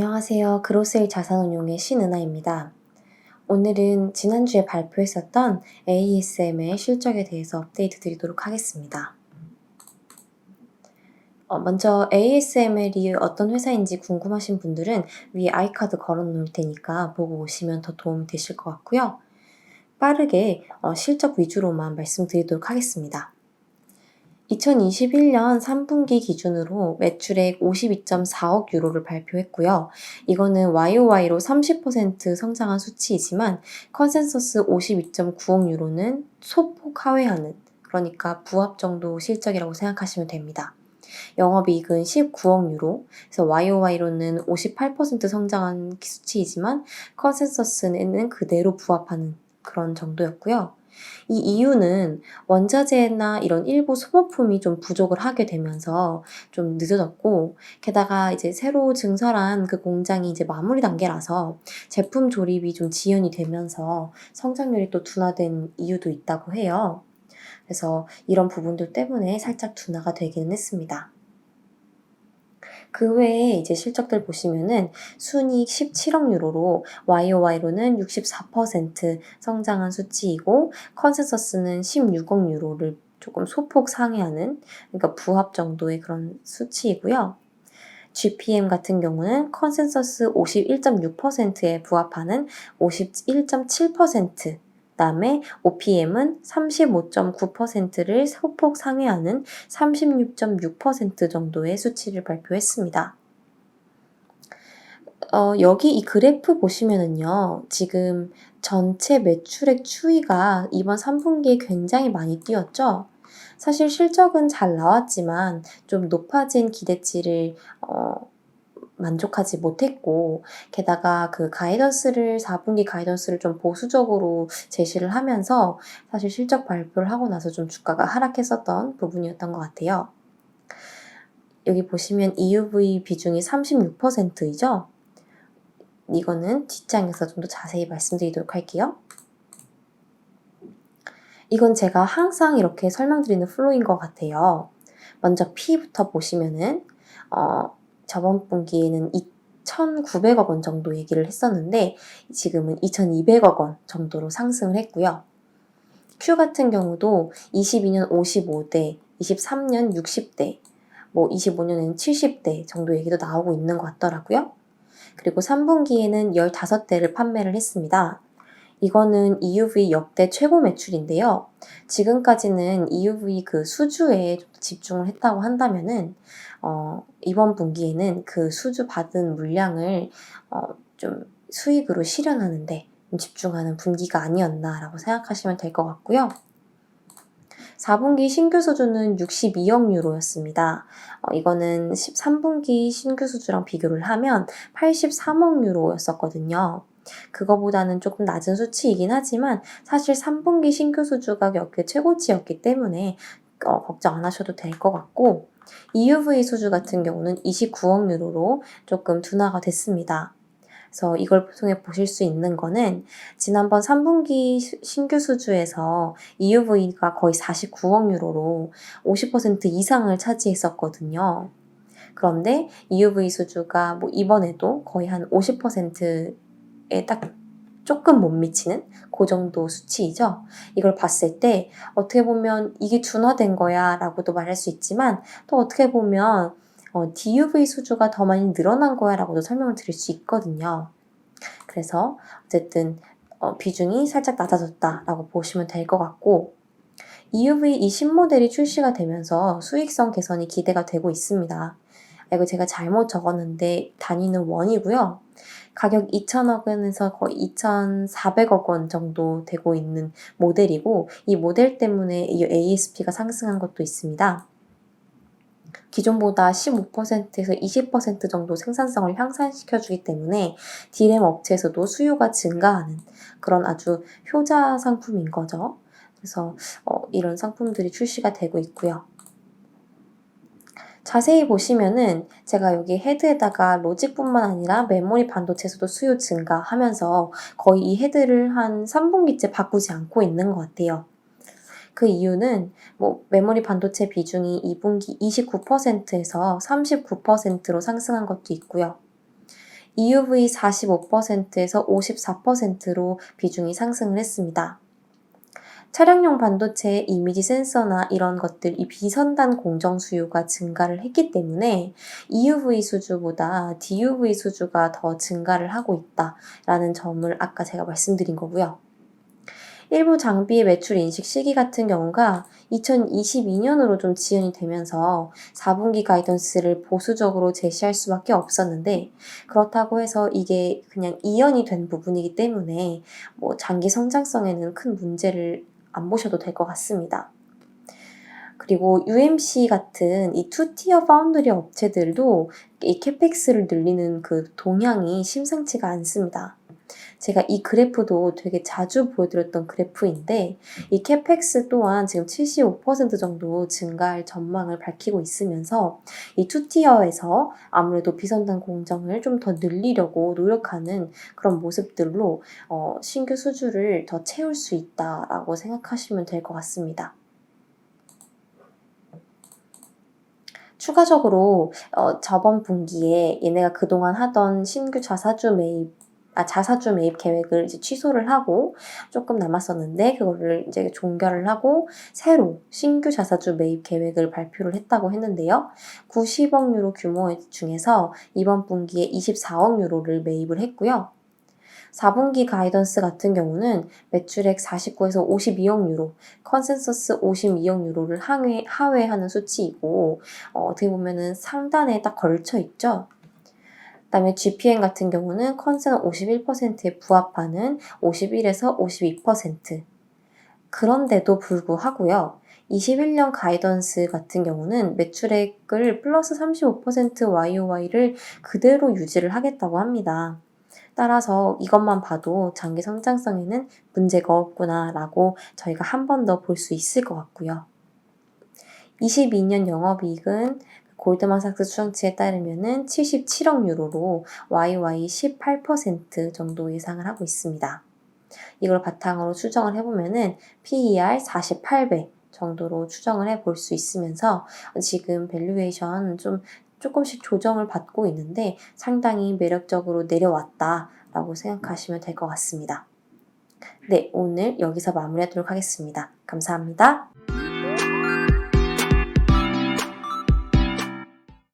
안녕하세요. 그로세일 자산운용의 신은하입니다. 오늘은 지난주에 발표했었던 ASM의 실적에 대해서 업데이트 드리도록 하겠습니다. 먼저 ASML이 어떤 회사인지 궁금하신 분들은 위에 아이카드 걸어 놓을 테니까 보고 오시면 더 도움이 되실 것 같고요. 빠르게 실적 위주로만 말씀드리도록 하겠습니다. 2021년 3분기 기준으로 매출액 52.4억 유로를 발표했고요. 이거는 YOY로 30% 성장한 수치이지만 컨센서스 52.9억 유로는 소폭 하회하는, 그러니까 부합 정도 실적이라고 생각하시면 됩니다. 영업이익은 19억 유로, 그래서 YOY로는 58% 성장한 수치이지만 컨센서스는 그대로 부합하는 그런 정도였고요. 이 이유는 원자재나 이런 일부 소모품이 좀 부족을 하게 되면서 좀 늦어졌고, 게다가 이제 새로 증설한 그 공장이 이제 마무리 단계라서 제품 조립이 좀 지연이 되면서 성장률이 또 둔화된 이유도 있다고 해요. 그래서 이런 부분들 때문에 살짝 둔화가 되기는 했습니다. 그 외에 이제 실적들 보시면은 순이익 17억 유로로 YOY로는 64% 성장한 수치이고, 컨센서스는 16억 유로를 조금 소폭 상회하는, 그러니까 부합 정도의 그런 수치이고요. GPM 같은 경우는 컨센서스 51.6%에 부합하는 51.7%, 그다음에 OPM은 35.9%를 소폭 상회하는 36.6% 정도의 수치를 발표했습니다. 여기 이 그래프 보시면은요, 지금 전체 매출액 추이가 이번 3분기에 굉장히 많이 뛰었죠? 사실 실적은 잘 나왔지만 좀 높아진 기대치를 만족하지 못했고, 게다가 그 가이던스를 4분기 가이던스를 좀 보수적으로 제시를 하면서 사실 실적 발표를 하고 나서 좀 주가가 하락했었던 부분이었던 것 같아요. 여기 보시면 EUV 비중이 36%이죠? 이거는 뒷장에서 좀 더 자세히 말씀드리도록 할게요. 이건 제가 항상 이렇게 설명드리는 플로우인 것 같아요. 먼저 P부터 보시면은 저번 분기에는 2,900억 원 정도 얘기를 했었는데 지금은 2,200억 원 정도로 상승을 했고요. Q 같은 경우도 22년 55대, 23년 60대, 25년에는 70대 정도 얘기도 나오고 있는 것 같더라고요. 그리고 3분기에는 15대를 판매를 했습니다. 이거는 EUV 역대 최고 매출인데요. 지금까지는 EUV 그 수주에 집중을 했다고 한다면은 이번 분기에는 그 수주 받은 물량을 좀 수익으로 실현하는데 집중하는 분기가 아니었나라고 생각하시면 될 것 같고요. 4분기 신규 수주는 62억 유로였습니다. 이거는 13분기 신규 수주랑 비교를 하면 83억 유로였었거든요. 그거보다는 조금 낮은 수치이긴 하지만 사실 3분기 신규 수주가 역대 최고치였기 때문에 걱정 안 하셔도 될 것 같고, EUV 수주 같은 경우는 29억 유로로 조금 둔화가 됐습니다. 그래서 이걸 통해 보실 수 있는 거는 지난번 3분기 신규 수주에서 EUV가 거의 49억 유로로 50% 이상을 차지했었거든요. 그런데 EUV 수주가 이번에도 거의 한 50%에 딱 조금 못 미치는 그 정도 수치이죠. 이걸 봤을 때 어떻게 보면 이게 둔화된 거야 라고도 말할 수 있지만, 또 어떻게 보면 DUV 수주가 더 많이 늘어난 거야 라고도 설명을 드릴 수 있거든요. 그래서 어쨌든 비중이 살짝 낮아졌다 라고 보시면 될 것 같고, EUV 이 신모델이 출시가 되면서 수익성 개선이 기대가 되고 있습니다. 이거 제가 잘못 적었는데 단위는 원이고요. 가격 2,000억 원에서 거의 2,400억 원 정도 되고 있는 모델이고, 이 모델 때문에 이 ASP가 상승한 것도 있습니다. 기존보다 15%에서 20% 정도 생산성을 향상시켜주기 때문에 D램 업체에서도 수요가 증가하는 그런 아주 효자 상품인 거죠. 그래서 이런 상품들이 출시가 되고 있고요. 자세히 보시면은 제가 여기 헤드에다가 로직뿐만 아니라 메모리 반도체에서도 수요 증가하면서 거의 이 헤드를 한 3분기째 바꾸지 않고 있는 것 같아요. 그 이유는 메모리 반도체 비중이 2분기 29%에서 39%로 상승한 것도 있고요. EUV 45%에서 54%로 비중이 상승을 했습니다. 차량용 반도체 이미지 센서나 이런 것들, 이 비선단 공정 수요가 증가를 했기 때문에 EUV 수주보다 DUV 수주가 더 증가를 하고 있다라는 점을 아까 제가 말씀드린 거고요. 일부 장비의 매출 인식 시기 같은 경우가 2022년으로 좀 지연이 되면서 4분기 가이던스를 보수적으로 제시할 수밖에 없었는데, 그렇다고 해서 이게 그냥 이연이 된 부분이기 때문에 뭐 장기 성장성에는 큰 문제를 안 보셔도 될 것 같습니다. 그리고 UMC 같은 이 투티어 파운드리 업체들도 이 캐펙스를 늘리는 그 동향이 심상치가 않습니다. 제가 이 그래프도 되게 자주 보여드렸던 그래프인데, 이 캐펙스 또한 지금 75% 정도 증가할 전망을 밝히고 있으면서 이 투티어에서 아무래도 비선단 공정을 좀 더 늘리려고 노력하는 그런 모습들로 신규 수주를 더 채울 수 있다라고 생각하시면 될 것 같습니다. 추가적으로 저번 분기에 얘네가 그동안 하던 신규 자사주 매입 계획을 이제 취소를 하고 조금 남았었는데, 그거를 이제 종결을 하고 새로 신규 자사주 매입 계획을 발표를 했다고 했는데요. 90억 유로 규모 중에서 이번 분기에 24억 유로를 매입을 했고요. 4분기 가이던스 같은 경우는 매출액 49에서 52억 유로, 컨센서스 52억 유로를 하회하는 수치이고, 어떻게 보면은 상단에 딱 걸쳐 있죠. 그다음에 GPM 같은 경우는 컨센 51%에 부합하는 51에서 52%. 그런데도 불구하고요. 21년 가이던스 같은 경우는 매출액을 플러스 35% YOY를 그대로 유지를 하겠다고 합니다. 따라서 이것만 봐도 장기 성장성에는 문제가 없구나라고 저희가 한 번 더 볼 수 있을 것 같고요. 22년 영업이익은 골드만삭스 추정치에 따르면은 77억 유로로 YY 18% 정도 예상을 하고 있습니다. 이걸 바탕으로 추정을 해보면은 PER 48배 정도로 추정을 해볼 수 있으면서 지금 밸류에이션 조금씩 조정을 받고 있는데 상당히 매력적으로 내려왔다라고 생각하시면 될 것 같습니다. 네, 오늘 여기서 마무리하도록 하겠습니다. 감사합니다.